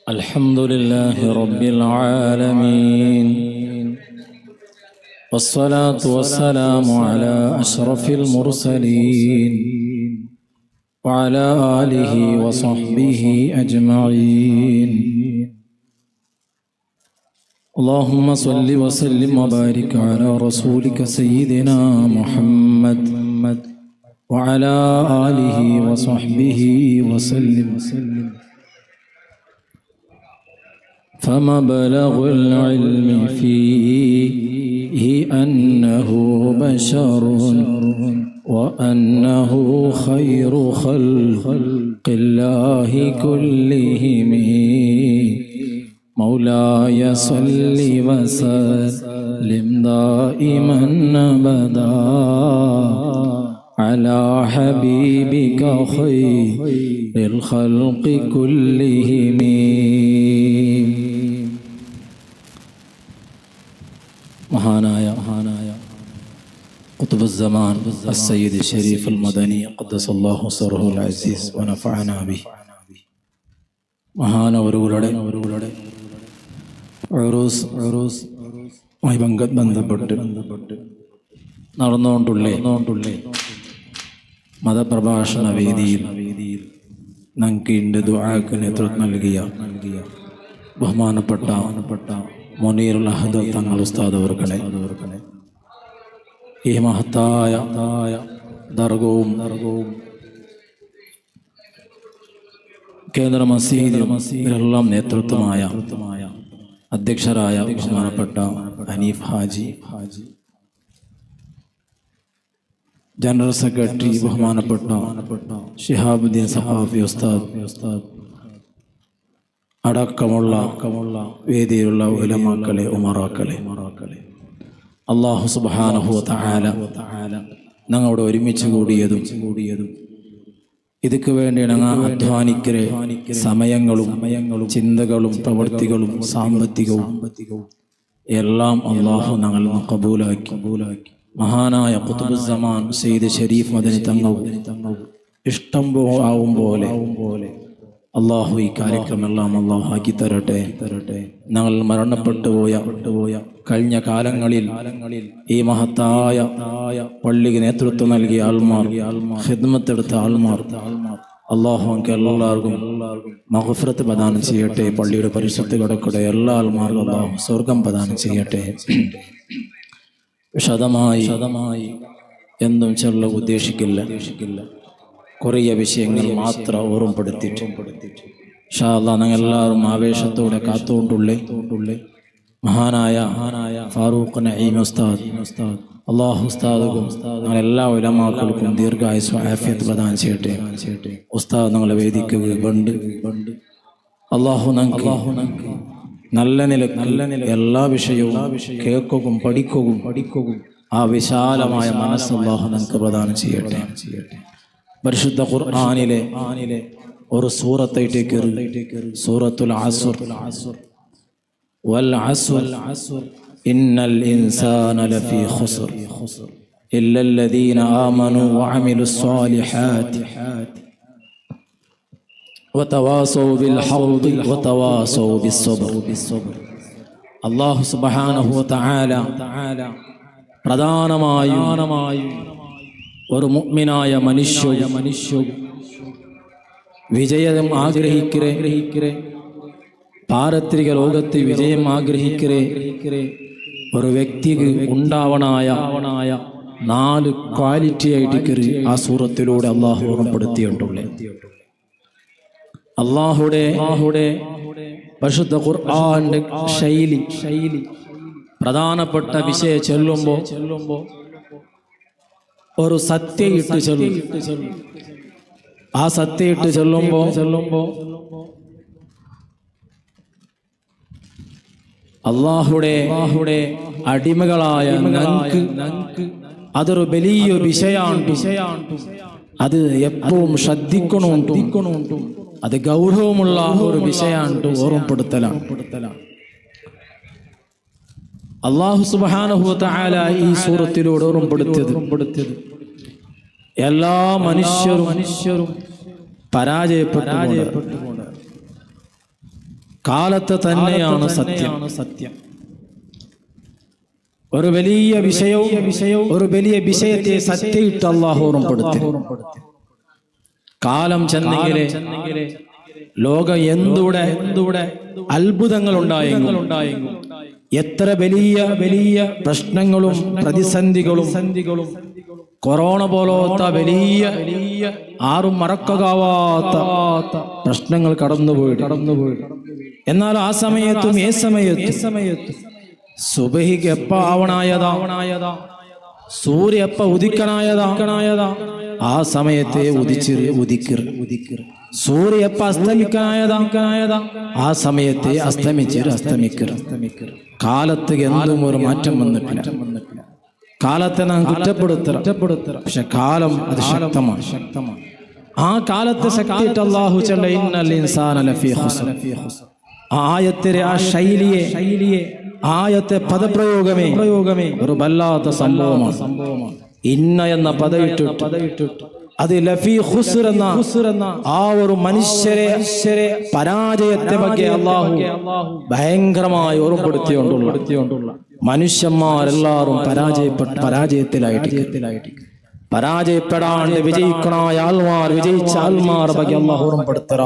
الحمد لله رب العالمين، والصلاة والسلام على أشرف المرسلين وعلى آله وصحبه أجمعين. اللهم صل وسلم وبارك على رسولك سيدنا محمد وعلى آله وصحبه وسلم. فمبلغ العلم فيه أنه بشر وأنه خير خلق الله كلهم. مولاي صل وسلم دائما أبدا على حبيبك خير الخلق كلهم. മഹാനായ ഖുത്ബുസ്സമാൻ അസ്സയ്യിദ് ശരീഫ് അൽ മദനി ഖദ്ദസല്ലാഹു സിർറഹുൽ അസീസ് വനഫഅനാ ബിഹി. മഹാനവറുകളുടെ ഉറൂസുമായി ബന്ധപ്പെട്ട് നടന്നുകൊണ്ടുള്ള മതപ്രഭാഷണ വേദിയിൽ ഞങ്ങൾക്ക് ഇൻ്റെ ദുആക്ക് നേതൃത്വം നൽകിയ ബഹുമാനപ്പെട്ട മുനീറുൽ അഹദ് തങ്ങൾ ഉസ്താദ് അവർകളെ ഈ മഹത്തായ ദർഗവും കേന്ദ്ര മസ്ജിദിലെല്ലാം നേതൃത്വമായ അധ്യക്ഷരായ ബഹുമാനപ്പെട്ട ഹനീഫ് ഹാജി, ജനറൽ സെക്രട്ടറി ബഹുമാനപ്പെട്ട ഷിഹാബുദ്ദീൻ സഖാഫി ഉസ്താദ് അടക്കമുള്ള വേദിയിലുള്ള ഉലമാക്കളെ, ഉമറാക്കളെ, അല്ലാഹു സുബ്ഹാനഹു വ തആല ഞങ്ങളുടെ ഒരുമിച്ച് കൂടിയതും ഇതൊക്കെ വേണ്ടി ഞങ്ങൾ അധ്വാനിക്കരെ സമയങ്ങളും ചിന്തകളും പ്രവൃത്തികളും സാമ്പത്തികവും എല്ലാം അല്ലാഹു ഞങ്ങൾ കബൂലാക്കി. മഹാനായ ഖുത്ബുസ്സമാൻ സയ്യിദ് ശരീഫ് മദനി തങ്ങൾ ഇഷ്ടം ആവും പോലെ അള്ളാഹു ഈ കാര്യക്രമെല്ലാം അള്ളാഹു ആക്കി തരട്ടെ. ഞങ്ങൾ മരണപ്പെട്ടു പോയ കഴിഞ്ഞ കാലങ്ങളിൽ ഈ മഹത്തായ പള്ളിക്ക് നേതൃത്വം നൽകിയ ആൾമാർ, ഖിദ്മത്തെടുത്ത ആൾമാർ, അള്ളാഹു നമുക്ക് എല്ലാവർക്കും മഗ്ഫിറത്ത് പ്രദാനം ചെയ്യട്ടെ. പള്ളിയുടെ പരിശുദ്ധി കിടക്കട്ടെ. എല്ലാ ആൾമാർക്കും അള്ളാഹു സ്വർഗം പ്രദാനം ചെയ്യട്ടെ. വിശദമായി എന്തും ചെല്ല ഉദ്ദേശിക്കില്ല. കുറേ വിഷയങ്ങൾ മാത്രം ഓർമ്മപ്പെടുത്തിയിട്ട് ഇൻഷാ അല്ലാഹ് ഞങ്ങൾ എല്ലാവരും ആവേശത്തോടെ കാത്തുകൊണ്ടുള്ളേ മഹാനായ ഫാറൂഖ് നഈം ഉസ്താദ്, അല്ലാഹു ഉസ്താദും ഞങ്ങളെല്ലാ ഉലമാക്കൾക്കും ദീർഘായുസ്സും ആഫിയത്ത് പ്രദാനം ചെയ്യട്ടെ. ഉസ്താദ് ഞങ്ങളെ വേദിക്ക് കൊണ്ട് അല്ലാഹു ഞങ്ങൾക്ക് നല്ല നില എല്ലാ വിഷയവും കേൾക്കുകയും പഠിക്കുകയും ആ വിശാലമായ മനസ്സ് അല്ലാഹു ഞങ്ങൾക്ക് പ്രദാനം ചെയ്യട്ടെ. പരിശുദ്ധ ഖുർആനിലെ ഒരു സൂറത്തേക്ക് സൂറത്തുൽ അസ്ർ. വൽ അസ്ർ ഇന്നൽ ഇൻസാന ലഫീ ഖുസ്ർ ഇല്ലൽ ലദീന ആമനൂ വഅമിലുസ് സ്വാലിഹാത്തി വതവാസൗ ബിൽ ഹഖ് വതവാസൗ ബിസ്സബ്ർ. അല്ലാഹു സുബ്ഹാനഹു വ തആല പ്രധാനമായും ഒരു മുഅ്മിനായ മനുഷ്യ വിജയം ആഗ്രഹിക്കരേ, പാരത്രിക ലോകത്ത് വിജയം ആഗ്രഹിക്കരേ ഒരു വ്യക്തിക്ക് ഉണ്ടാവണായ 4 ക്വാളിറ്റി ആയിട്ട് ആ സൂറത്തിലൂടെ അള്ളാഹു ഓർമ്മപ്പെടുത്തിയിട്ടുള്ളേ. അള്ളാഹുടെ പരിശുദ്ധ ഖുർആന്റെ ശൈലി പ്രധാനപ്പെട്ട വിഷയം ചെല്ലുമ്പോ ഒരു സത്യയിട്ട് ചൊല്ലും. ആ സത്യയിട്ട് ചൊല്ലുമ്പോ അല്ലാഹുടെ അടിമകളായ ഞങ്ങൾക്ക് അതൊരു വലിയ വിഷയമാണ്. അത് എപ്പോഴും ശ്രദ്ധിക്കണമുണ്ടും അത് ഗൗരവമുള്ള ഒരു വിഷയമാണ്. ഓർമ്മപ്പെടുത്തലാണ്. അല്ലാഹു സുബ്ഹാനഹു വ തആല ഈ സൂറത്തിലൂടെ ഓർമ്മപ്പെടുത്തിയത് എല്ലാ മനുഷ്യരും പരാജയപ്പെട്ടുകൊണ്ട് കാലത്ത് തന്നെയാണ് സത്യം. ഒരു വലിയ വിഷയവും ഒരു വലിയ വിഷയത്തെ സത്യമായിട്ട് അല്ലാഹു ഓർമ്മപ്പെടുത്തി. കാലം ചെന്നെങ്കിലേ ലോകം എന്തുടെ അത്ഭുതങ്ങൾ ഉണ്ടായെങ്കിലും എത്ര വലിയ പ്രശ്നങ്ങളും പ്രതിസന്ധികളും കൊറോണ പോലത്തെ വലിയ ആരും മറക്കാവാത്ത പ്രശ്നങ്ങൾ കടന്നുപോയി. എന്നാൽ ആ സമയത്തും ഏ സമയത്തും സുബഹിക്ക് എപ്പ ആവണായതാ, സൂര്യ എപ്പ ഉദിക്കണായതാ ആ സമയത്തെ ഉദിക്കർ. സൂര്യ എപ്പ അസ്തമിക്കാനായതാ ആ സമയത്തെ അസ്തമിക്കർ. കാലത്ത് എന്തും ഒരു മാറ്റം വന്നിട്ടില്ല. കാലത്തെ നാം കുറ്റപ്പെടുത്തറ, പക്ഷെ കാലം അത് ശക്തമാണ്. ആ കാലത്തെ ശക്തിയിട്ട് അല്ലാഹു ചൊല്ല ഇന്നൽ ഇൻസാന ലഫീ ഖുസ്ർ. ആയത്തിലെ ആ ശൈലിയെ ആയത്തെ പദപ്രയോഗമേ ഒരു വല്ലാത്ത സംഭവമാണ്. ഇന്ന എന്ന പദവിട്ടിട്ട് അത് ലഫീ ഖുസ്ർ എന്ന ആ ഒരു മനുഷ്യരെ പരാജയത്തെ പറ്റി അല്ലാഹു ഭയങ്കരമായി ഓർമ്മപ്പെടുത്തിക്കൊണ്ടുള്ള മനുഷ്യന്മാരെല്ലാവരും പരാജയത്തിലായിട്ട് പരാജയപ്പെടാണ്ട് വിജയിക്കണായ ആൾമാർ വിജയിച്ച ആൾമാർ പറ്റി അല്ലാഹു ഓർമ്മപ്പെടുത്തറ.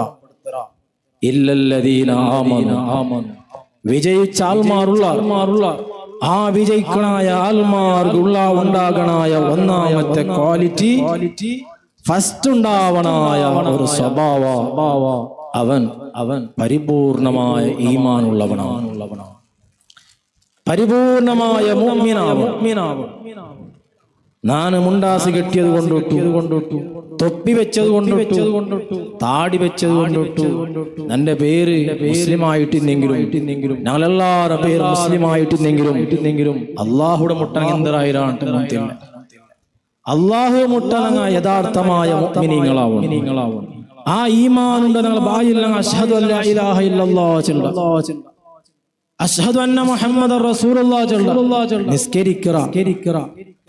ഇല്ലല്ലദീന ആമനു. വിജയിച്ച ആൾമാരുള്ള ആ വിജയിക്കണായ ആൾമാർക്കുള്ള ഉണ്ടാകണായ ഒന്നാമത്തെ ക്വാളിറ്റി ഫസ്റ്റ് ഉണ്ടാവണായ ഒരു സ്വഭാവ അവൻ പരിപൂർണമായ ഈമാനുള്ളവനാണ്. പരിപൂർണമായ മുഅ്മിനാവും. നാന് മുണ്ടാസ് കെട്ടിയത് കൊണ്ടിട്ടു, തൊപ്പി വെച്ചത് കൊണ്ടിട്ടു, താടി വെച്ചത് കൊണ്ടിട്ടു, എന്റെ പേര് മുസ്ലിം ആയിട്ടില്ലെങ്കിലും ഞങ്ങളെല്ലാവരുടെ പേര് മുസ്ലിം ആയിട്ടില്ലെങ്കിലും അള്ളാഹുടെ മുട്ടണ എന്തരായിരാണ്. അള്ളാഹു മുട്ടണങ്ങ യഥാർത്ഥമായ മുഅ്മിനീങ്ങളാവും. ആ ഈമാനുണ്ട് ഞങ്ങൾ ബായിൽ അശ്ഹദു അല്ലാ ഇലാഹ ഇല്ലല്ലാഹ് ചൊല്ല, അശ്ഹദു അന്ന മുഹമ്മദർ റസൂലുള്ളാഹ് ചൊല്ല, നിസ്കരിക്കറ.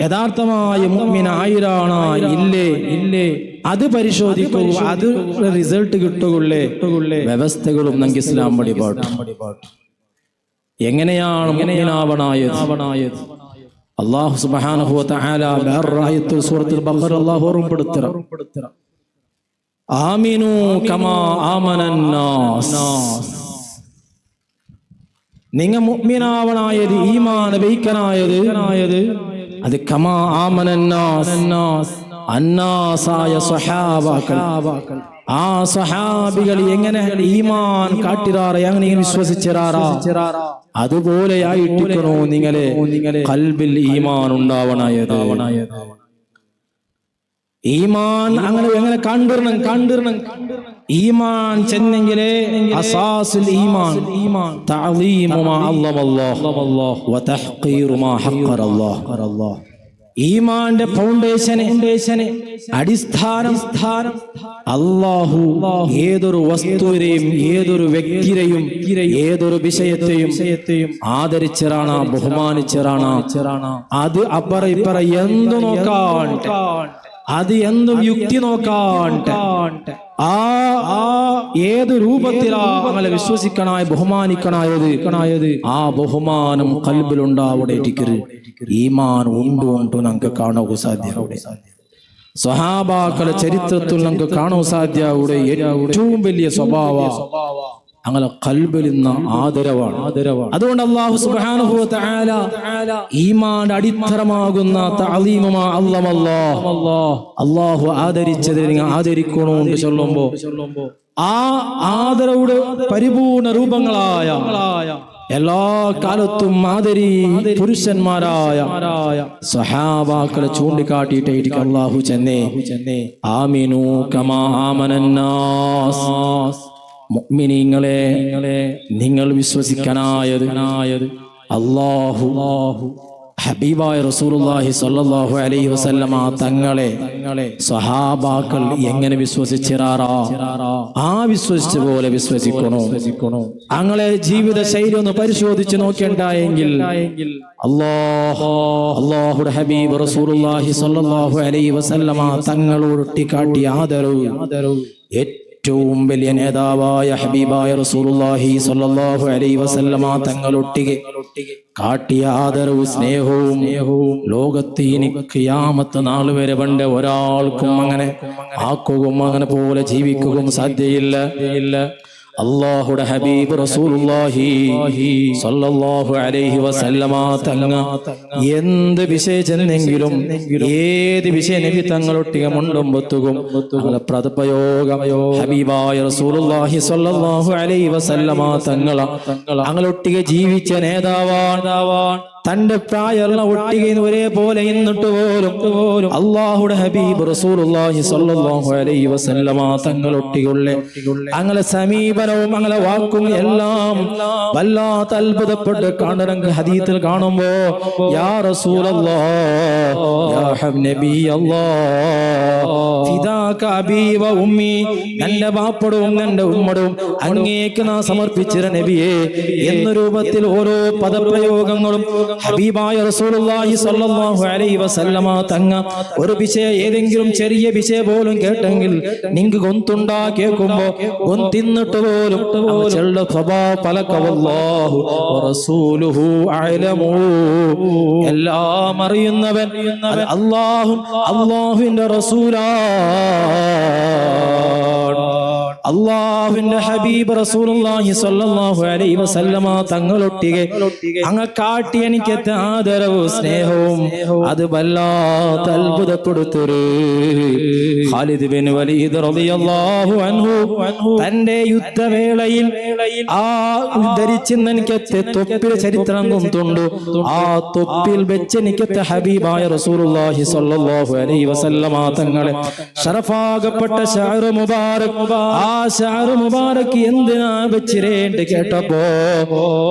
യഥാർത്ഥമായ മുഅ്മിനായിരാണോ ഇല്ലേ അത് പരിശോധിക്കൂ. അത് റിസൾട്ട് കിട്ടുകയുള്ളേ വ്യവസ്ഥകളും നമുക്ക് ഇസ്ലാം പടിപാട്ട്. എങ്ങനെയാണ് മുഅ്മിനാവണായത്? അല്ലാഹു സുബ്ഹാനഹു വ തആല ബിഅറായത്തുൽ സൂറത്തുൽ ബഖറ അല്ലാഹു ഓർമ്മപ്പെടുത്തുക. ആമിനു കമാ ആമനന്നാസ്. നിങ്ങ മുഅ്മിനാവണായത്, ഈമാൻ വയ്ക്കനായത് അത് കമാ ആമനന്നാസ്, അന്നാസായ സ്വഹാബാക്കൾ. ആ സ്വഹാബികൾ എങ്ങനെ ഈമാൻ കാട്ടിറാറ, എങ്ങനെ വിശ്വസിച്ചിറാറാ, അതുപോലെയായിട്ടിരിക്കണോ നിങ്ങളെ ഖൽബിൽ ഈമാൻ ഉണ്ടാവണായത്. ഈമാൻ അങ്ങനെ കണ്ടിരണം. ഈമാൻ ചെന്നെങ്കിലേ അസാസുൽ ഈമാൻ തഅളീമു മാ അല്ലമല്ലാഹു വ തഹ്ഖീറു മാ ഹഖറല്ലാഹ്. ഈമാന്റെ ഫൗണ്ടേഷന് അടിസ്ഥാനം അല്ലാഹു ഏതൊരു വസ്തുവിനെയും ഏതൊരു വ്യക്തിയെയും ഏതൊരു വിഷയത്തെയും ആദരിച്ചറാണ്, ബഹുമാനിച്ചറാണ്. അത് അപ്പറ ഇപ്പറ എന്തു നോക്കാൻ, അത് എന്തും യുക്തി നോക്കാൻ, ഏത് രൂപത്തിലാ അങ്ങനെ വിശ്വസിക്കണായ ബഹുമാനിക്കണായത് ആ ബഹുമാനം ഖൽബിലുണ്ടാവിടെ. ഈമാൻ ഉണ്ട് നമുക്ക് കാണുക സാധ്യത. സ്വഹാബാക്കളുടെ ചരിത്രത്തിൽ നമുക്ക് കാണുക സാധ്യത. ഏറ്റവും വലിയ സ്വഭാവ അങ്ങനെ ഖൽബിൽ നിന്ന് ആദരവാണ്. അതുകൊണ്ട് അല്ലാഹു സുബ്ഹാനഹു വ തആല ഈമാന്റെ അടിത്തറമാകുന്ന തഅലീമു മാ അല്ലമല്ലാഹ്, അല്ലാഹു ആദരിച്ചത് നിങ്ങൾ ആദരിക്കണമെന്ന് ചൊല്ലുമ്പോ ആ ആദരവുടെ പരിപൂർണ രൂപങ്ങളായ എല്ലാ കാലത്തും പുരുഷന്മാരായ സ്വഹാബാക്കളെ ചൂണ്ടിക്കാട്ടിയിട്ടായിരിക്കും അല്ലാഹു ചെന്നേ ആമിനു കമാ ആമനന്നാസ്. മുഅ്മിനീങ്ങളെ നിങ്ങൾ വിശ്വസിക്കാനായത് അല്ലാഹു ഹബീബായ റസൂലുള്ളാഹി സ്വല്ലല്ലാഹു അലൈഹി വസല്ലമ തങ്ങളെ സ്വഹാബാക്കൾ എങ്ങനെ വിശ്വസിച്ചിറാറാ ആ വിശ്വസിച്ച പോലെ വിശ്വസിക്കണോ. അങ്ങളെ ജീവിത ശൈലി ഒന്ന് പരിശോധിച്ച് നോക്കേണ്ടായെങ്കിൽ അല്ലാഹുടെ ഹബീബ് റസൂലുള്ളാഹി സ്വല്ലല്ലാഹു അലൈഹി വസല്ലമ തങ്ങളോട് കാട്ടിയ ആദരവ് ഏറ്റവും വലിയ നേതാവായ ഹബീബായ റസൂലുള്ളാഹി സ്വല്ലല്ലാഹു അലൈഹി വസല്ലമ തങ്ങളൊട്ടിಗೆ കാട്ടിയ ആദരവും സ്നേഹവും ലോകത്ത് ഇനി ഖിയാമത്ത് നാൾ വരെ പണ്ട് ഒരാൾക്കും അങ്ങനെ ആക്കുകയും അങ്ങനെ പോലെ ജീവിക്കുകയും സാധ്യയില്ല. അല്ലാഹുടെ ഹബീബ് റസൂലുള്ളാഹി സ്വല്ലല്ലാഹു അലൈഹി വസല്ലമ തങ്ങ എന്ത് വിഷയിച്ചെന്നെങ്കിലും ഏത് വിഷയ നബി തങ്ങളൊട്ടിക മുണ്ടുമ്പത്തുകും പ്രതപയോഗം ഹബീബായ റസൂലുള്ളാഹി സ്വല്ലല്ലാഹു അലൈഹി വസല്ലമ തങ്ങള അങ്ങൊട്ടിക ജീവിച്ച നേതാവാൻ തന്റെ പ്രായമുള്ള ഒട്ടിക ഒരേപോലെ എന്നിട്ട് പോലും അല്ലാഹുടെ ഹബീബ് റസൂലുള്ളാഹി സ്വല്ലല്ലാഹു അലൈഹി വസല്ലമ തങ്ങളൊട്ടികളുള്ള അങ്ങനെ സമീപനവും അങ്ങനെ വാക്കും എല്ലാം വല്ലാത്ത അത്ഭുതപ്പെട്ട് കാണുന്ന ഹദീസിൽ കാണുമ്പോ യാ റസൂലല്ലാഹ് യാ നബിയല്ലാഹ് ഫിദാക അബീ വ ഉമ്മി, എൻ്റെ ബാപ്പടും എൻ്റെ ഉമ്മടും അങ്ങേക്ക് നാം സമർപ്പിച്ചിര നബിയെ എന്ന രൂപത്തിൽ ഓരോ പദപ്രയോഗങ്ങളും ഹബീബായ റസൂലുള്ളാഹി സ്വല്ലല്ലാഹു അലൈഹി വസല്ലമ തങ്ങ ഒരു വിഷയം ഏതെങ്കിലും ചെറിയ വിഷയം പോലും കേട്ടെങ്കിൽ നിങ്ങ് ഗൊന്തുണ്ടാ കേൾക്കുമ്പോ ഗൊന്തിന്നിട്ട് പോലും ചെള്ള പലകവല്ലാഹു റസൂലുഹു അഅലമു, എല്ലാം അറിയുന്നവൻ അല്ലാഹും അല്ലാഹുവിന്റെ റസൂലാണ്. അല്ലാഹുവിന്റെ ഹബീബ് റസൂലുള്ളാഹി സ്വല്ലല്ലാഹു അലൈഹി വസല്ലമ തങ്ങളൊട്ടിಗೆ അങ്ങ് കാട്ടി എനിക്കെത്ത ആദരവും സ്നേഹവും അത് വല്ലാത്ത അത്ഭുതപ്പെടുത്തൊരു ഖാലിദ് ബിൻ വലീദ് റളിയല്ലാഹു അൻഹു തന്റെ യുദ്ധവേളയിൽ ആ ധരിച്ചെന്ന് എനിക്കെത്ത തൊപ്പിൽ ചരിത്രം കൊണ്ടുണ്ട്. ആ തൊപ്പിൽ വെച്ച് എനിക്കെത്ത ഹബീബായ റസൂലുള്ളാഹി സ്വല്ലല്ലാഹു അലൈഹി വസല്ലമ തങ്ങളെ ശറഫാകപ്പെട്ട ശഅർ മുബാറക്, ആ ശഅർ മുബാറക് എന്തിനാ വെച്ചിരേണ്ട് കേട്ടപ്പോ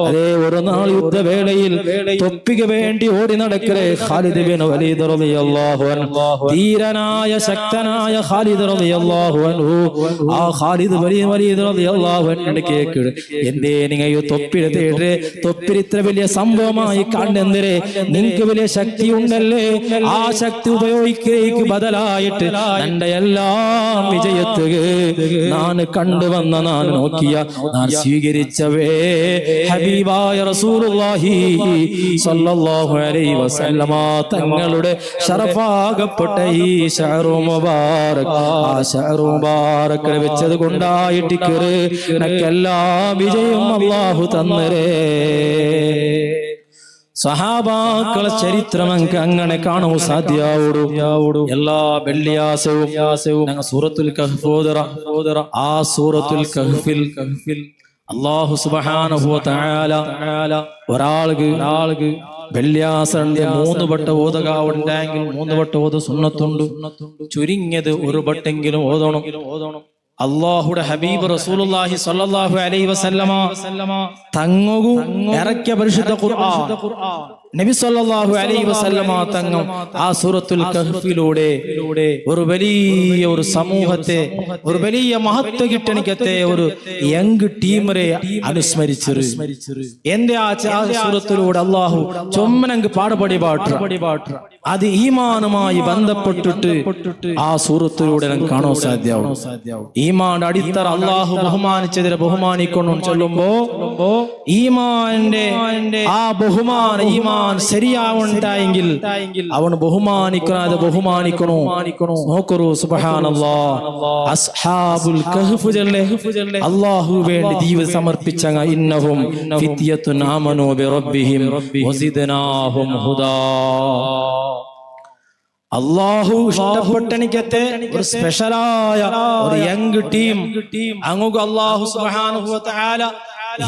അതേ ഒരു നാൾ യുദ്ധവേളയിൽ തൊപ്പിക്ക് വേണ്ടി ഓടി നടക്കലേ ഖാലിദ് ബിൻ വലീദ് റളിയല്ലാഹു അൻഹു, ധീരനായ ശക്തനായ ഖാലിദ് റളിയല്ലാഹു അൻഹു. ആ ഖാലിദ് വലീദ് റളിയല്ലാഹു അൻഹു കേക്ക് എന്തേ നിങ്ങൾ തൊപ്പിടുത്തേട്ട് തൊപ്പിൽ ഇത്ര വലിയ സംഭവമായി കണ്ടെന്തരെ, നിങ്ങൾക്ക് വലിയ ശക്തി ഉണ്ടല്ലേ, ആ ശക്തി ഉപയോഗിക്കേക്ക് ബദലായിട്ട് എന്റെ എല്ലാം വിജയത്തുക ഞാൻ കണ്ടുവന്ന ഞാൻ നോക്കിയ ഞാൻ സ്വീകരിച്ചവേ ഹബീബായ റസൂലുള്ളാഹി സ്വല്ലല്ലാഹു അലൈഹി വസല്ലമ തങ്ങളുടെ ശറഫാകപ്പെട്ട ഈ ശഅർ മുബാറക്, ആ ശഅർ മുബാറക് വെച്ചത് കൊണ്ടായിട്ട് എല്ലാ വിജയം അല്ലാഹു തന്നരേ. സഹാബാക്കളെ ചരിത്രം അങ്ങനെ കാണൂ സാധ്യാവൂടു. എല്ലാ വെള്ളിയാസവും ഞങ്ങൾ സൂറത്തുൽ കഹ്ഫ് ഓതറ. ആ സൂറത്തുൽ കഹ്ഫിൽ അല്ലാഹു സുബ്ഹാനഹു വ തആല ഒരാൾക്ക് വെള്ളിയാസന്റെ 3 വട്ട ഓതുക ഉണ്ടെങ്കിൽ 3 വട്ട ഓത് സുന്നത്തുണ്ട്. ചുരുങ്ങിയത് ഒരു വട്ടെങ്കിലും ഓതണം. അല്ലാഹുടെ ഹബീബ് റസൂലുള്ളാഹി സ്വല്ലല്ലാഹു അലൈഹി വസല്ലമ തങ്ങു ഇറക്കിയ പരിശുദ്ധ ഖുർആൻ നബി സല്ലല്ലാഹു അലൈഹി വസല്ലമ തങ്ങൾ ആ സൂറത്തുൽ കഹ്ഫിലൂടെ ഒരു വലിയ ഒരു സമൂഹത്തെ ഒരു വലിയ മഹത്വ കിട്ടണിക്കത്തെ ഒരു യങ് ടീമറെ അനുസ്മരിച്ചു. എന്റെ ആ സൂറത്തിലൂടെ അല്ലാഹു ചൊമ്മനങ്ക് പാടപടി പാട്ട് അത് ഈമാനുമായി ബന്ധപ്പെട്ടിട്ട് ആ സൂറത്തിലൂടെ കാണാൻ സാധ്യമാവും. ഈമാൻ അടിത്തറ അല്ലാഹു ബഹുമാനിച്ചതിനെ ബഹുമാനിക്കൊണ്ടു ചൊല്ലുമ്പോ ഈമാന്റെ ആ ബഹുമാന ഈമാൻ ശരിയാവുണ്ടായെങ്കിൽ അവൻ ബഹുമാനിക്കണത് ബഹുമാനിക്കണോ നോക്കൂ. സുബ്ഹാനല്ലാഹ്, അസ്ഹാബുൽ കഹ്ഫ് അല്ലാഹു വേണ്ടി ജീവിതം സമർപ്പിച്ച ഇന്നഹും ഫിത്യത്തുൻ ആമനൂ ബിറബ്ബിഹിം വസിദ്നാഹും ഹുദാ. അല്ലാഹു ഇഷ്ടപ്പെട്ടെനിക്കത്തെ ഒരു സ്പെഷ്യലായ ഒരു യങ് ടീം അങ്ങ് അല്ലാഹു സുബ്ഹാനഹു വ തആല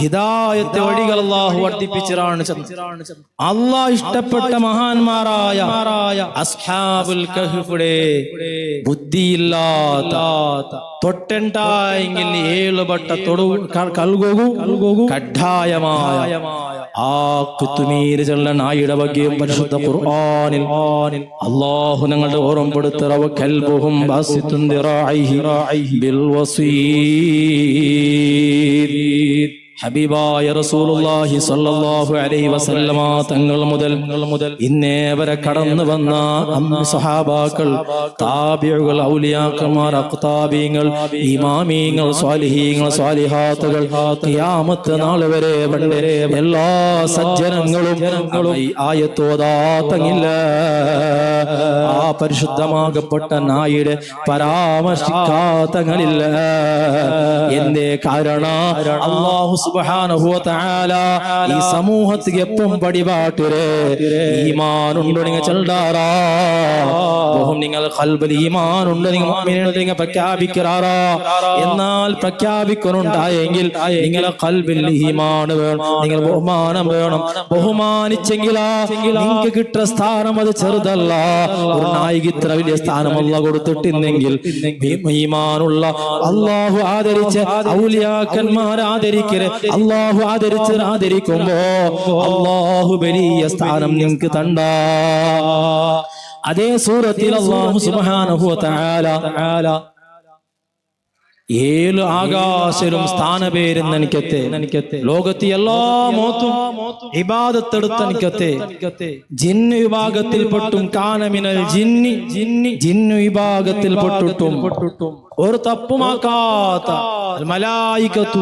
ഹിദായത്തെ വഴികൾ അല്ലാഹു വർദ്ധിപ്പിച്ചിറാണ്. അല്ലാഹു ഇഷ്ടപ്പെട്ട മഹാന്മാരായ അസ്ഹാബുൽ കഹ്ഫിടെ ബുദ്ധിയില്ലാത്ത തൊട്ടെണ്ടായെങ്കിൽ 7 വട്ട കൽഗോകു കഡ്ഡായമായ ആ കുത്തുമീർ ചെല്ല നായിയുടെ വകയും പരിശുദ്ധ ഖുർആനിൽ അല്ലാഹു ഞങ്ങളുടെ ഓർമ്മപ്പെടുത്തറവ കൽബുഹും ബാസിത്തുൻ ദിറാഇഹി ബിൽ വസീദ്. ഹബീബായ റസൂലുള്ളാഹി സ്വല്ലല്ലാഹു അലൈഹി വസല്ലമ തങ്ങൾ മുതൽ ഇന്നേ വരെ കടന്നു വന്ന സഹാബാക്കൾ, താബിഉകൾ, ഔലിയാക്കന്മാർ, അഖ്താബീങ്ങൾ, ഇമാമീങ്ങൾ, സ്വാലിഹീങ്ങൾ, സ്വാലിഹാത്തുകൾ, ഖിയാമത്ത് നാൾ വരെ എല്ലാ സജ്ജനങ്ങളും ഈ ആയത്ത് ഓതാത്തങ്ങില്ല. ആ പരിശുദ്ധമാകപ്പെട്ട നായുടെ പരാമർശിക്കാത്തങ്ങളില്ല. എന്തേ കാരണം? അല്ലാഹു സുബ്ഹാനഹു വ തആല ഈ സമൂഹത്തിക്ക് എപ്പം പടിപാട്ടുരേ ഈമാനുണ്ടോ നിങ്ങൾ ചെൽഡാറാ ബഹും നിങ്ങൾ ഖൽബിൽ ഈമാനുണ്ടോ നിങ്ങൾ മുഅ്മിനുണ്ടോ നിങ്ങൾ പ്രഖ്യാപിക്കറാറാ. എന്നാൽ പ്രഖ്യാപിക്കുന്നുണ്ടായെങ്കിൽ നിങ്ങളെ ഖൽബിൽ ഈമാൻ വേണം, നിങ്ങൾ ബഹുമാനം വേണം. ബഹുമാനിച്ചെങ്കിലാ നിങ്ങൾക്ക് കിട്ടുന്ന സ്ഥാനം അത് ചെറുതല്ല. ഒരു നായിക ഇത്ര വലിയ സ്ഥാനം അല്ലാഹു കൊടുത്തിട്ടില്ലെങ്കിൽ ഈമാനുള്ള അല്ലാഹു ആദരിച്ച ഔലിയാക്കന്മാർ ആദരിക്കരെ അല്ലാഹു ആദരിക്കുമ്പോ അല്ലാഹു വലിയ സ്ഥാനം നിങ്ങൾക്ക് തണ്ട. അതേ സൂറത്തിൽ അല്ലാഹു സുബ്ഹാനഹു വ തആല 7 ആകാശരും സ്ഥാനപേരെന്ന് എനിക്കത്തെ ലോകത്തെ എല്ലാ മോത്തും ഇബാദത്തെടുത്ത് ജിന്ന് വിഭാഗത്തിൽപ്പെട്ടും കാനമിനൽ ജിന്ന് വിഭാഗത്തിൽപ്പെട്ടിട്ടും ഒരു തപ്പുമാക്കാത്ത മലായികത്തു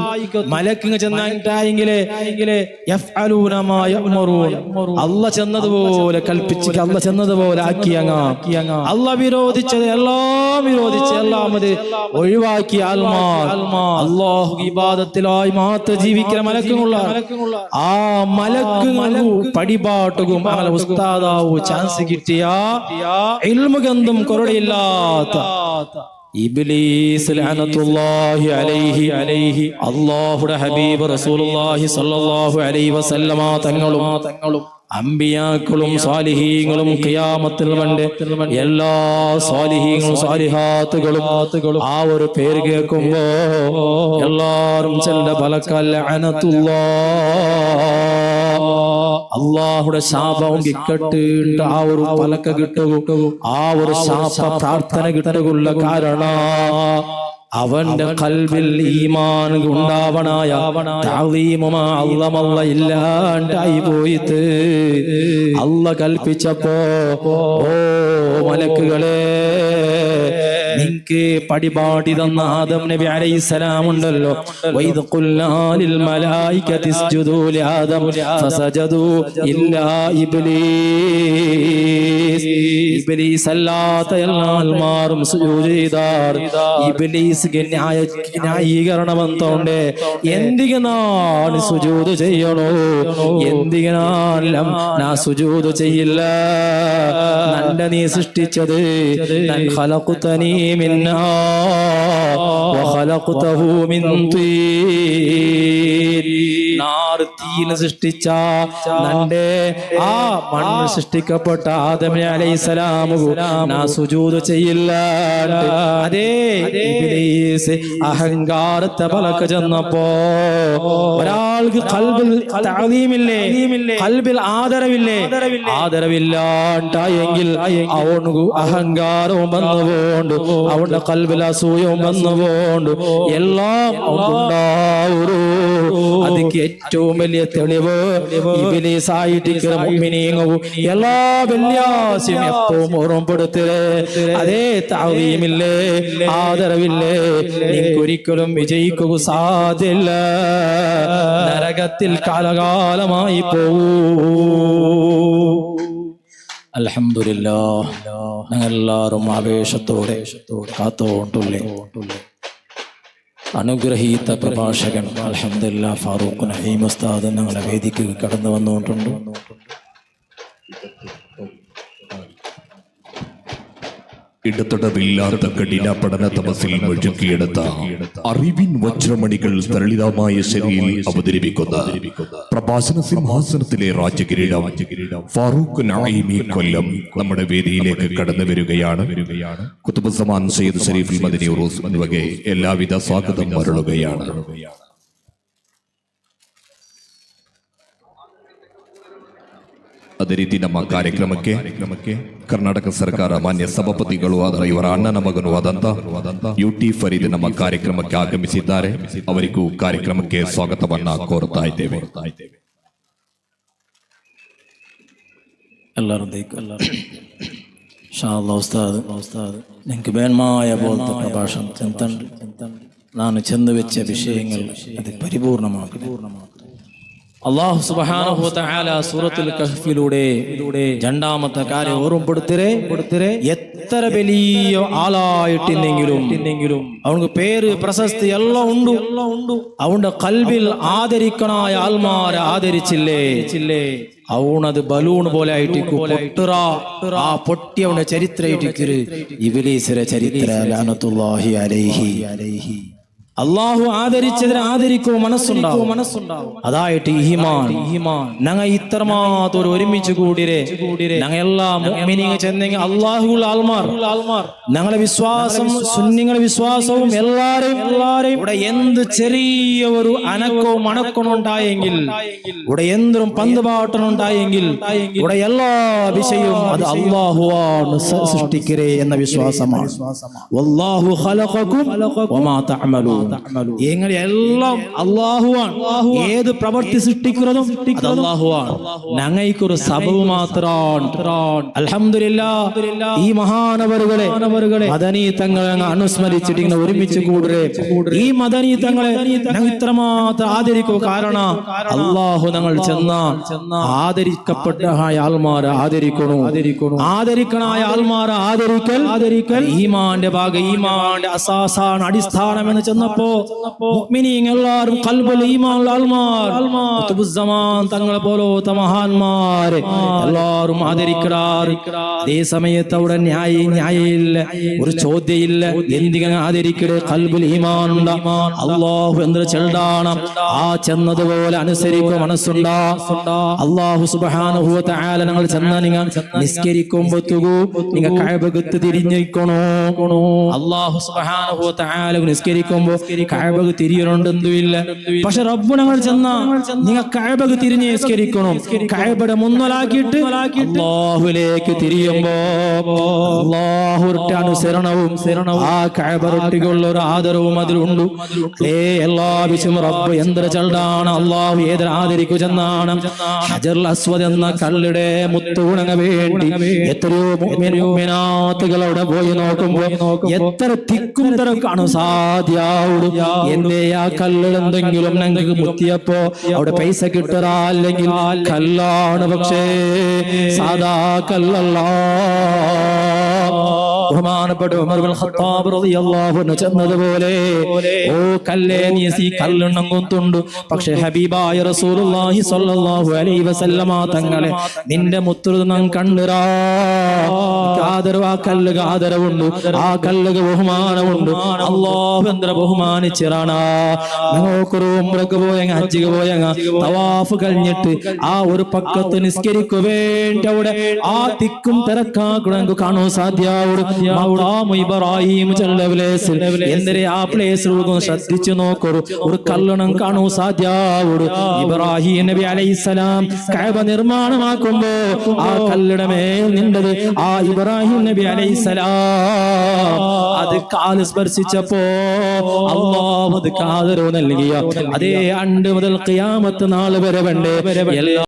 മലക്കിങ് ചെന്നായിട്ടായെങ്കിലേ അല്ല ചെന്നതുപോലെ കൽപ്പിച്ച് അല്ല ചെന്നതുപോലെ ആക്കി അല്ല വിരോധിച്ചത് എല്ലാം വിരോധിച്ച് എല്ലാം അത് ഒഴിവാക്കിയ അല്ലാഹു ഇബാദത്തിലായി മാത്രം ജീവിക്കുന്ന മലക്കുമുള്ള ആ മലക്കുകൾ പടിപാട്ടുകും അങ്ങനെ ഉസ്താദാവു ചാൻസ് കിട്ടിയ ഇൽമുഗന്ധം കുറയില്ലാത്ത ഇബ്ലീസ് ലഅനത്തുല്ലാഹി അലൈഹി അല്ലാഹുവിന്റെ ഹബീബ് റസൂലുള്ളാഹി സ്വല്ലല്ലാഹു അലൈഹി വസല്ലമ തങ്ങളും അമ്പിയാക്കളും സ്വാലിഹീങ്ങളും ഖിയാമത്തിൽ വണ്ട് എല്ലാ സ്വാലിഹീങ്ങളും സ്വാലിഹാത്തുകളും ആ ഒരു പേര് കേൾക്കുമ്പോ എല്ലാരും ചെല്ല ബലക്കൽ ലഅനത്തുല്ലാഹ് അല്ലാഹുവിന്റെ ശാപവും കിട്ടട്ട് ആ ഒരു പലക്ക കിട്ടുക ആ ഒരു ശാപ പ്രാർത്ഥന കിട്ടുകയുള്ള കാരണ അവന്റെ ഖൽബിൽ ഈമാൻ ഉണ്ടാവണായ തഅലീമുമാ അല്ലാഹ് ഇല്ലാണ്ടായി പോയിട്ട് അല്ല കൽപ്പിച്ചപ്പോ ഓ മലക്കുകളെ നിനക്ക് പടിപാടി തന്ന ആദം നബി അലൈഹിസ്സലാം ഉണ്ടല്ലോ വൈദ് ഖുൽനാ ലിൽ മലായികതി ഇസ്ജുദൂ ലി ആദം ഫസജദൂ ഇല്ലാ ഇബ്ലീസ് അല്ലാത്ത എല്ലാൽമാരും സുജൂദ് ചെയ്താർ. ഇബ്ലീസ്ക്ക് ന്യായീകരണമെന്തോണ്ട് എന്തിനാണ് സുജൂദ് ചെയ്യണോ, എന്തിനാലും ഞാൻ സുജൂദ് ചെയ്യില്ല. നന്റെ നീ സൃഷ്ടിച്ചത് നൻ ഖലഖതനീ മിൻ നാർ വഖലഖതഹു മിൻ തീൻ തീന് സൃഷ്ടിച്ച നന്റെ ആ മണ്ണ് സൃഷ്ടിക്കപ്പെട്ട ആദം അലൈഹിസ്സലാം ഞാൻ സുജൂദ് ചെയ്യില്ല. അതേ ഇബ്ലീസ് അഹങ്കാരത്തെ പലക ചെന്നപ്പോ ഒരാൾക്ക് ഖൽബിൽ തഅലീമില്ലേ, ഖൽബിൽ ആദരവില്ലാണ്ടായെങ്കിൽ അവനു അഹങ്കാരവും വന്നുപോണ്ട്, അവന്റെ ഖൽബിൽ അസൂയവും വന്നുപോണ്ട് എല്ലാം ഉണ്ടാവൂ. അതിക്ക് ഏറ്റവും വലിയ തെളിവ് ഇബ്ലീസ് ആയിട്ടിരിക്കുന്ന മുഅ്മിനീങ്ങളും എല്ലാ വെള്ളിയാഴ്ചയും എപ്പോഴും ഓർമ്മപ്പെടുത്തേ അതേ തഅലീമില്ലേ, ആദരവില്ലേ, നിങ്ങൾക്കൊരിക്കലും വിജയിക്കുക സാധ്യല്ല. നരകത്തിൽ കാലകാലമായി പോവൂ. അൽഹംദുലില്ലാഹ് ഞങ്ങളെല്ലാവരും ആവേശത്തോടെ കാത്തോണ്ടുള്ളേ അനുഗ്രഹീത പ്രഭാഷകൻ അൽഹംദുലില്ലാഹ് ഫാറൂഖ് നഈം ഉസ്താദ് ഞങ്ങളുടെ വേദിക്ക് കടന്നു വന്നുകൊണ്ടുണ്ട്. ഇടതടവില്ലാത്ത കഠിന പഠന തപസ്സിൽ മുഴുകിയെടുത്ത അറിവിൻ വജ്രമണികൾ തരളിതമായ ശരിയിൽ അവതരിപ്പിക്കുന്ന പ്രഭാഷണ സിംഹാസനത്തിലെ രാജകിരീടം ഫാറൂഖ് നഈമി കൊല്ലം നമ്മുടെ വേദിയിലേക്ക് കടന്നു വരികയാണ്. കുതുബുസ്സമാൻ സയ്യിദ് ശരീഫുൽ മദനി ഉറൂസ് എന്നിവയെ എല്ലാവിധ സ്വാഗതം അരുളുകയാണ്. ಅದೇ ರೀತಿ ನಮ್ಮ ಕಾರ್ಯಕ್ರಮಕ್ಕೆ ಕರ್ನಾಟಕ ಸರ್ಕಾರ ಮಾನ್ಯ ಸಭಾಪತಿಗಳು ಆದ ಇವರ ಅಣ್ಣನ ಮಗನೂ ಆದಂತ UT ಫರೀದ್ ನಮ್ಮ ಕಾರ್ಯಕ್ರಮಕ್ಕೆ ಆಗಮಿಸಿದ್ದಾರೆ. ಅವರಿಗೂ ಕಾರ್ಯಕ್ರಮಕ್ಕೆ ಸ್ವಾಗತವನ್ನ ಕೋರುತ್ತಾ ಇದ್ದೇವೆ. നിങ്ങൾക്ക് വേണമായ പോലത്തെ പ്രഭാഷണം നാണ് ചെന്ന് വെച്ച വിഷയങ്ങൾ അത് പരിപൂർണമാക്കി അല്ലാഹു സുബ്ഹാനഹു വ തആല സൂറത്തുൽ കഹ്ഫിലൂടെ രണ്ടാമത്തെ കാര്യം ഓർമ്മപ്പെടുത്തരേ എത്ര വലിയ ആളായിട്ടില്ലെങ്കിലും അവർക്ക് പേര് പ്രശസ്തി എല്ലാം ഉണ്ട്. അവന്റെ കൽബിൽ ആദരിക്കണായ ആൾമാരെ ആദരിച്ചില്ലേ അവനത് ബലൂൺ പോലെ ആയിട്ട് ആ പൊട്ടി അവന്റെ ചരിത്രമായിട്ട് ഇബ്ലീസിന്റെ ചരിത്ര ലഅനത്തുല്ലാഹി അലൈഹി. അള്ളാഹു ആദരിച്ചതിനെ ആദരിക്കോ മനസ്സുണ്ടാവും. അതായിട്ട് ഈമാൻ ഞങ്ങൾ ഇത്രമാത്രം ഒരുമിച്ച് കൂടിരെ ഞങ്ങൾ എല്ലാ മുഅ്മിനീങ്ങൾ ചെന്നെങ്കിൽ അള്ളാഹുൽ ആൽമാർ ഞങ്ങളെ വിശ്വാസം സുന്നിങ്ങളുടെ വിശ്വാസവും എല്ലാരെയും ഇവിടെ എന്ത് ചെറിയ ഒരു അനക്കവും മണക്കവും ഉണ്ടായെങ്കിൽ ഇവിടെ എന്തും പന്തുപാട്ടനുണ്ടായെങ്കിൽ ഇവിടെ എല്ലാ വിഷയവും അത് അള്ളാഹുവാണ് സൃഷ്ടിക്കരേ എന്ന വിശ്വാസമാണ്. വല്ലാഹു ഖലഖകും വമാ തഅമലൂൻ. എങ്ങനെ എല്ലാം അല്ലാഹുവാണ്. ഏത് പ്രവൃത്തി സൃഷ്ടിക്കുന്നതും അല്ലാഹുവാണ്. ഞങ്ങൾക്കൊരു സബബ് മാത്രമാണ്. അൽഹംദുലില്ലാഹ് ഈ മഹാനവറുകളെ മദനി തങ്ങളെ അനുസ്മരിച്ചിട്ട് ഇങ്ങനെ ഒരുമിച്ച് കൂടരെ ഈ മദനി തങ്ങളെ ഞങ്ങൾ ഇത്രമാത്രം ആദരിക്കൂ. കാരണം അല്ലാഹു ഞങ്ങൾ ചെന്ന ആദരിക്കപ്പെട്ട ആൾമാരെ ആദരിക്കണായ ആൾമാരെ ആദരിക്കൽ ഈമാന്റെ ഭാഗം ഈമാന്റെ അസാസാണ് അടിസ്ഥാനം എന്ന് ചെന്നപ്പോ മുഅ്മിനീങ്ങൾ എല്ലാവരും ഖൽബുൽ ഈമാൻ ആൾമാർ ഖുതുബുസ്സമാൻ തങ്ങളെ പോലത്തെ മഹാന്മാരെ എല്ലാവരും ആദരിക്കാറ്. അതേ സമയത്ത് അവിടെ ന്യായമില്ല, ഒരു ചോദ്യമില്ല. എന്തിങ്ങനെ ആദരിക്കടേ? ഖൽബുൽ ഈമാൻ ഉണ്ട്. അല്ലാഹു എന്തൊരു ചെൽഡാണ് ആ ചെന്നതുപോലെ അനുസരിക്കുക മനസ്സുണ്ടാ. അല്ലാഹു സുബ്ഹാനഹു വ തആല നിങ്ങൾ ചെന്ന നിങ്ങൾ നിസ്കരിക്കുമ്പോഴത്തേക്കു നിങ്ങൾ കഅബക്ക് തിരിഞ്ഞിരിക്കണോ? അല്ലാഹു സുബ്ഹാനഹു വ തആല നിസ്കരിക്കുമ്പോൾ കഅബക്ക് തിരിയണമെന്നൊന്നുമില്ല. പക്ഷെ റബ്ബ് ഞങ്ങൾ ചെന്ന നിങ്ങൾ കഅബക്ക് തിരിഞ്ഞ് നിസ്കരിക്കണം. കഅബയുടെ മുന്നിലാക്കിയിട്ട് അല്ലാഹുവിലേക്ക് തിരിയുമ്പോ അല്ലാഹുവിന്റെ അനുസരണവും ആ കഅബറൊട്ടിക്കുള്ള ഒരു ആദരവും അതിലുണ്ട്. എല്ലാ വിഷയം റബ്ബ് എന്തൊരു ചൽഡാണ്. അല്ലാഹു ഏതൊരു ആദരിക്കു ചെന്നാണ്. ഹജറുൽ അസ്വദ് എന്ന കല്ലിടെ മുത്തുണങ്ങ വേണ്ടി എത്രയോ മുഅ്മിനാത്തുകൾ അവിടെ പോയി നോക്കുമ്പോ എത്ര തിക്കും തിരക്കാണ് സാധ്യാവുള്ളൂ. എന്തേ ആ കല്ലിൽ എന്തെങ്കിലും ഞങ്ങൾക്ക് മുത്തിയപ്പോ അവിടെ പൈസ കിട്ടറാ അല്ലെങ്കിൽ കല്ലാണ്, പക്ഷേ സാധാ കല്ലല്ല. ബഹുമാനപ്പെട്ട ഉമർ ഇബ്നുൽ ഖത്താബ് റളിയല്ലാഹു അൻഹു ചെന്നതുപോലെ ഓ കല്ലേ നീ ഈ കല്ലെണ്ണം കൊണ്ടുണ്ട്. പക്ഷേ ഹബീബായ റസൂലുള്ളാഹി സ്വല്ലല്ലാഹു അലൈഹി വസല്ലമ തങ്ങളെ നിന്റെ മുത്തുനം കണ്ടിറാ. ആദരവ് ആ കല്ലുക ആദരവുണ്ട്, ആ കല്ലുക ബഹുമാനമുണ്ട്. അല്ലാഹു എന്ത്ര ബഹുമാനിച്ചിറാണ്. ഞങ്ങൾക്കൊരു ഉംറക്ക് പോയങ്ങ ഹജ്ജിക്ക് പോയങ്ങ തവാഫ് കഴിഞ്ഞിട്ട് ആ ഒരു പക്കത്ത് നിസ്കരിക്കു വേണ്ടി അവിടെ ആ തിക്കും തിരക്കാക്കു കാണോ സാധ്യാവുട്. മഖാമു ഇബ്രാഹിം ചെല്ല പ്ലേസിൽ എന്തിരെ ആ പ്ലേസിൽ ശ്രദ്ധിച്ചു നോക്കൂ. ഒരു കല്ലണം കാണൂ സാധ്യാവുട്. ഇബ്രാഹിം നബി അലൈഹിസ്സലാം കഅബ നിർമ്മാണമാക്കുമ്പോ ആ കല്ലിട മേൽ നിന്നത് ആ ഇബ്രാഹിം നബി അലൈഹിസ്സലാം അത് കാല് സ്പർശിച്ചപ്പോ അല്ലാഹു അത് ആദരവ് നൽകിയ അതേ അണ്ട് മുതൽ ഖിയാമത്ത് നാൾ വരെ വേണ്ടേ എല്ലാ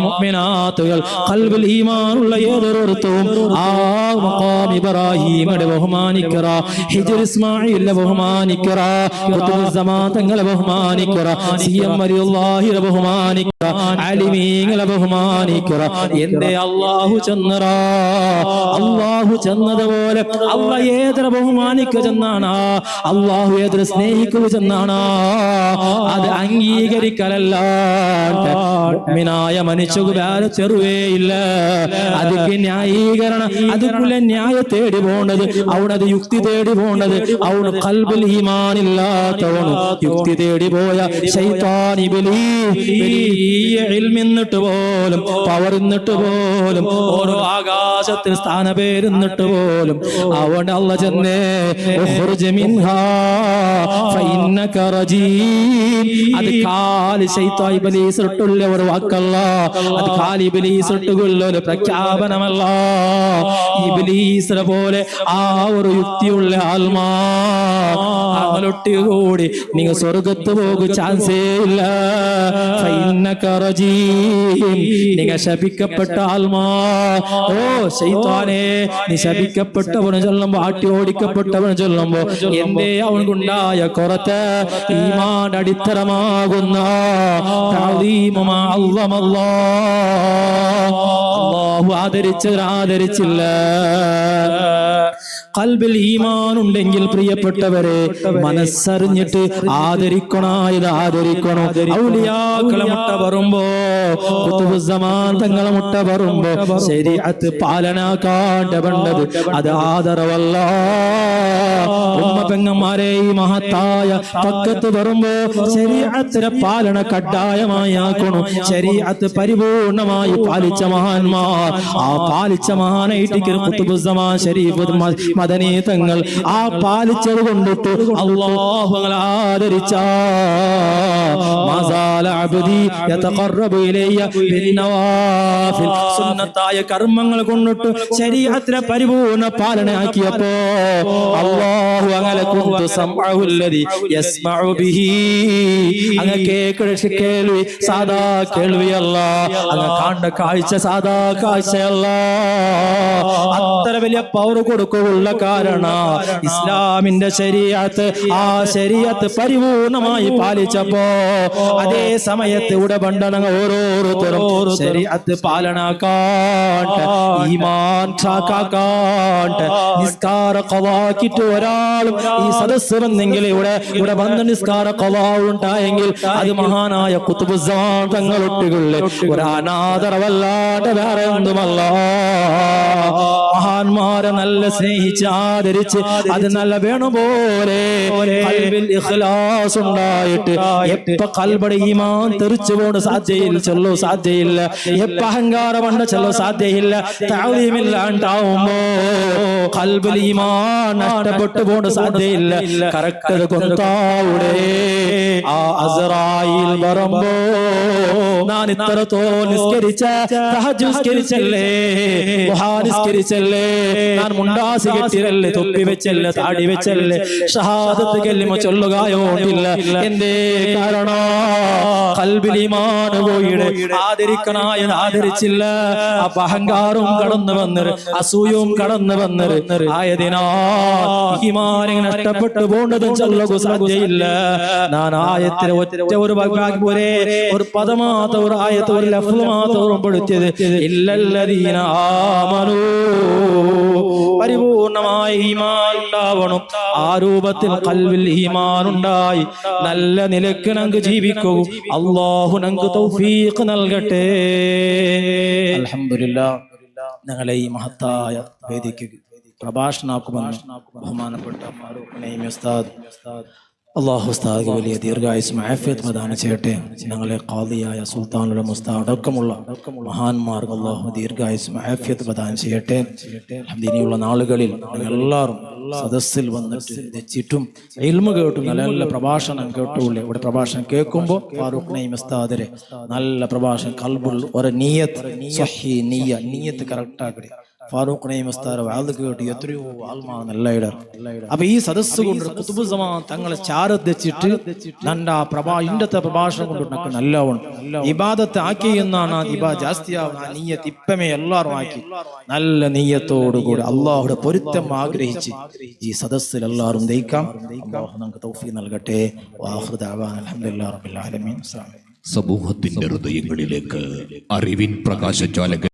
മുഅ്മിനാത്തുകൾ ഖൽബിൽ ഈമാനുള്ള ഏതൊരുത്തവും ആ മഖാം ഇബ്രാഹിമിനെ ബഹുമാനിക്കറ, ഹിജ്ർ ഇസ്മാഈലിനെ ബഹുമാനിക്കറ, ഖുതുബുസ്സമാൻ തങ്ങളെ ബഹുമാനിക്കറ, സിയം വലിയുള്ളാഹിനെ ബഹുമാനിക്കറ, അലിമീങ്ങളെ ബഹുമാനിക്കറ. എന്തേ അല്ലാഹു ചെന്നറ. അല്ലാഹു ചെന്നതുപോലെ അല്ലാഹ് ഏതൊരു ബഹുമാനിക്കുക ചെന്നാണ്, അല്ലാഹു ഏതൊരു സ്നേഹിക്കുക ചെന്നാണ്. അത് അംഗീകരിക്കലല്ലാണ്ട് മുഅ്മിനായ മനുഷ്യക്ക് വേറെ ചെറുവേ ഇല്ല. അതിക്ക് ന്യായീകരണം, അതുക്കുള്ള ന്യായത്തെ തേടി പോണത്, അവനത് യുക്തി തേടി പോണത്, അവന് ഖൽബിൽ ഈമാനില്ലാത്തവനും യുക്തി തേടി പോയ ശൈത്താൻ ഇബ്ലീസ് വലിയ ഇൽമിന്നിട്ട് പോലും പവറിന്നിട്ട് പോലും ഓരോ ആകാശത്തിൽ സ്ഥാനപേരുന്നിട്ട് പോലും അവൻ അല്ലാഹ് ചെന്നേ ഉഖ്റുജ് മിൻഹാ ഫഇന്നക റജീം. അത് കാലി ശൈത്താൻ ഇബ്ലീസ് ഇട്ടുള്ള ഒരു വാക്കല്ല, അത് കാലി ഇബ്ലീസ് ഇട്ടുള്ള ഒരു പ്രഖ്യാപനമല്ല. ഇബ്ലീസിനെ പോലെ ആ ഒരു യുക്തിയുള്ള ആത്മാ അവളൊട്ടി കൂടി നിങ്ങൾ സ്വർഗത്ത് പോകും ചാൻസേ ഇല്ല. ഫഇന്നക റജീം, നിങ്ങൾ ശപിക്കപ്പെട്ട ആത്മാ. ഓ ശൈത്താനേ, നീ ശപിക്കപ്പെട്ടവന് ചൊല്ലുമ്പോ, ആട്ടി ഓടിക്കപ്പെട്ടവന് ചൊല്ലുമ്പോ എന്തേ അവൻകുണ്ടായ കുറത്ത് ഈമാൻ അടിത്തറമാകുന്ന അല്ലാഹു ആദരിച്ചില്ല. ഖൽബിൽ ഈമാൻ ഉണ്ടെങ്കിൽ പ്രിയപ്പെട്ടവരെ മനസ്സറിഞ്ഞിട്ട് ആദരിക്കണോ. ഔലിയാക്കളെ മുട്ട പറയുമ്പോ, ഖുതുബുസ്സമാൻ തങ്ങളെ മുട്ട പറയുമ്പോ ശരീഅത്ത് പാലനാക്കാണ്ട് വേണ്ടത് അത് ആദരവല്ല. ഉമ്മ പെങ്ങന്മാരെ ഈ മഹത്തായ പക്കത്ത് പറയുമ്പോ ശരീഅത്തിനെ പാലന കഡ്ഡായമായി ആക്കണം. ശരീഅത്ത് പരിപൂർണമായി പാലിച്ച മഹാന്മാർ, ആ പാലിച്ച മഹാനായിട്ട് ഖുതുബുസ്സമാൻ ശരീഫ് മദനി തങ്ങൾ ആ പാലിച്ചത് കൊണ്ടിട്ട് അല്ലാഹു ആദരിച്ച മസാല അബ്ദി യതഖറബു ഇലയ്യ ബിന്നവാഫിൽ, സുന്നത്തായ കർമ്മങ്ങൾ കൊണ്ടിട്ട് ശരീഅത്തിനെ പരിപൂർണ പാലനയാക്കിയപ്പോ അല്ലാഹു അങ്ങനെ കുന്തു സമഉ അല്ലദി യസ്മഉ ബിഹി, അങ്ങ് കേൾവി സാദാ കേൾവിയല്ല, അങ്ങ് കാണ്ട കാഴ്ച സാദാ കാഴ്ചയല്ല. അത്ര വലിയ പവർ കൊടുക്കുള്ള കാരണ ഇസ്ലാമിന്റെ ശരീഅത്ത്, ആ ശരീഅത്ത് പരിപൂർണമായി പാലിച്ചപ്പോ അതേ സമയത്ത് ഇവിടെ ബന്ധനങ്ങൾ ഓരോരുത്തരും ശരീഅത്ത് പാലനാക്കാണ്ട് ഈമാൻ ഠാക്കാക്കാണ്ട് നിസ്കാര ഖളാക്കിട്ട് ഒരാളും ഈ സദസ്സ് വന്നെങ്കിൽ ഇവിടെ വന്ന് നിസ്കാര ഖളാ ഉണ്ടായെങ്കിൽ അത് മഹാനായ ഖുതുബുസ്സമാൻ തങ്ങളൊട്ടുകളിലെ ഒരു അനാദരവല്ലാണ്ട് വേറെ ഒന്നുമല്ല. മഹാന്മാരെ നല്ല സ്നേഹിച്ച് ആദരിച്ച് അത് നല്ല വേണുപോലെ ഖൽബിൽ ഇഖ്ലാസ് ഉണ്ടായിട്ട് എപ്പ ഖൽബിൽ ഈമാൻ തെറിച്ചു പോണ സാധ്യയില്ല, എപ്പ അഹങ്കാരം ഉണ്ട് ചെല്ലോ സാധ്യയില്ല, തഅലീമില്ലാണ്ടാവുമ്പോ ഖൽബിൽ ഈമാൻ നഷ്ടപ്പെട്ടു പോണ സാധ്യയില്ല. കറക്റ്റ് കൊന്താവുടെ ആ അസ്റായിൽ വരുമ്പോ ഞാൻ ഇത്രത്തോളം നിസ്കരിച്ച തഹജ്ജുദ് നിസ്കരിച്ചല്ലേ, ദുഹാ നിസ്കരിച്ചല്ലേ, ഞാൻ മുണ്ടാസി കെട്ടിരല്ലേ, തൊപ്പി വെച്ചല്ലേ, താടി വെച്ചല്ലേ, ഷഹാദത്ത് കലിമ ചൊല്ലുകയോട്ടില്ല. എന്തേ കാരണം? ഖൽബിൽ ഈമാൻ പോയിടെ ആദരിക്കണായ ആദരിച്ചില്ല. അപ്പൊ അഹങ്കാരവും കടന്നു വന്നത്, അസൂയവും കടന്നു വന്നത് ആയതിനാ ഈമാൻ നഷ്ടപ്പെട്ടു പോണ്ടതും ചൊല്ലുക സാധ്യയില്ല. ഞാൻ ആയത്തിന് ഒറ്റ ഒരു ഒരു പദമാത്ത ഒരു ആയത്ത് ഒരു ലഫ്ള് മാത്രം ഉൾപ്പെടുത്തിയത് ഇല്ലല്ലദീന ആമനൂ, പരിപൂർണമായ ഈമാൻ ഉണ്ടാവണം. ആ രൂപത്തിൽ ഖൽബിൽ ഈമാൻ ഉണ്ടായി നല്ല നിലക്ക് നമുക്ക് ജീവിക്കൂ. അല്ലാഹു നമുക്ക് തൗഫീഖ് നൽകട്ടെ. അൽഹംദുലില്ലാഹ്, ഞങ്ങളെ ഈ മഹത്തായ വേദിക്ക് പ്രഭാഷണാക്കുമെന്ന് ബഹുമാനപ്പെട്ട ഫാറൂഖ് നഈമി ഉസ്താദ്, അല്ലാഹു ഉസ്താദിന് വലിയ ദീർഘായുസ്സും ആഫിയത്തും പ്രദാനം ചെയ്യട്ടെ. ഞങ്ങളെ ഖാദിയായ സുൽത്താനുൽ ഉസ്താദ് അടക്കമുള്ള മഹാന്മാർക്ക് അല്ലാഹു ദീർഘായുസ്സും ആഫിയത്തും പ്രദാനം ചെയ്യട്ടെ. ഇനിയുള്ള നാളുകളിൽ എല്ലാവരും സദസ്സിൽ വന്നിട്ട് വെച്ചിട്ടും ഇൽമു കേട്ടും നല്ല പ്രഭാഷണം കേട്ടുള്ളൂ. ഇവിടെ പ്രഭാഷണം കേൾക്കുമ്പോൾ ഫാറൂഖ് നഈമി ഉസ്താദിനെ നല്ല പ്രഭാഷണം, ഖൽബുൽ ഒരു നിയ്യത്ത്, സ്വഹീ നിയ്യത്ത് കറക്റ്റ് ആക്കട്ടെ. ഫാറൂഖ് നഈമി ഉസ്താദ് വാദ് കേട്ട് എത്രയോ ആൾമാർ നല്ല ഇടർ. അപ്പൊ ഈ സദസ്സ് കൊണ്ട് ഖുതുബുസ്സമാൻ തങ്ങളെ ചാരത്തിച്ചിട്ട് നന്റെ ഇന്നത്തെ പ്രഭാഷണം കൊണ്ട് നല്ലവണ്ണം ഇബാദത്ത് ആക്കി എന്നാണ്. ജാസ്തിയാവുന്ന നീയത്ത് ഇപ്പമേ എല്ലാവരും ആക്കി നല്ല നീയത്തോടുകൂടി അള്ളാഹുടെ പൊരുത്തം ആഗ്രഹിച്ച് ഈ സദസ്സിൽ എല്ലാവരും ദയിക്കാം. അല്ലാഹു നമുക്ക് തൗഫീഖ് നൽകട്ടെ. വആഖിറു ദഅവാന അൽഹംദുലില്ലാഹി റബ്ബിൽ ആലമീൻ. സമൂഹത്തിന്റെ ഹൃദയങ്ങളിലേക്ക് അറിവിൻ പ്രകാശജ്വാലകൾ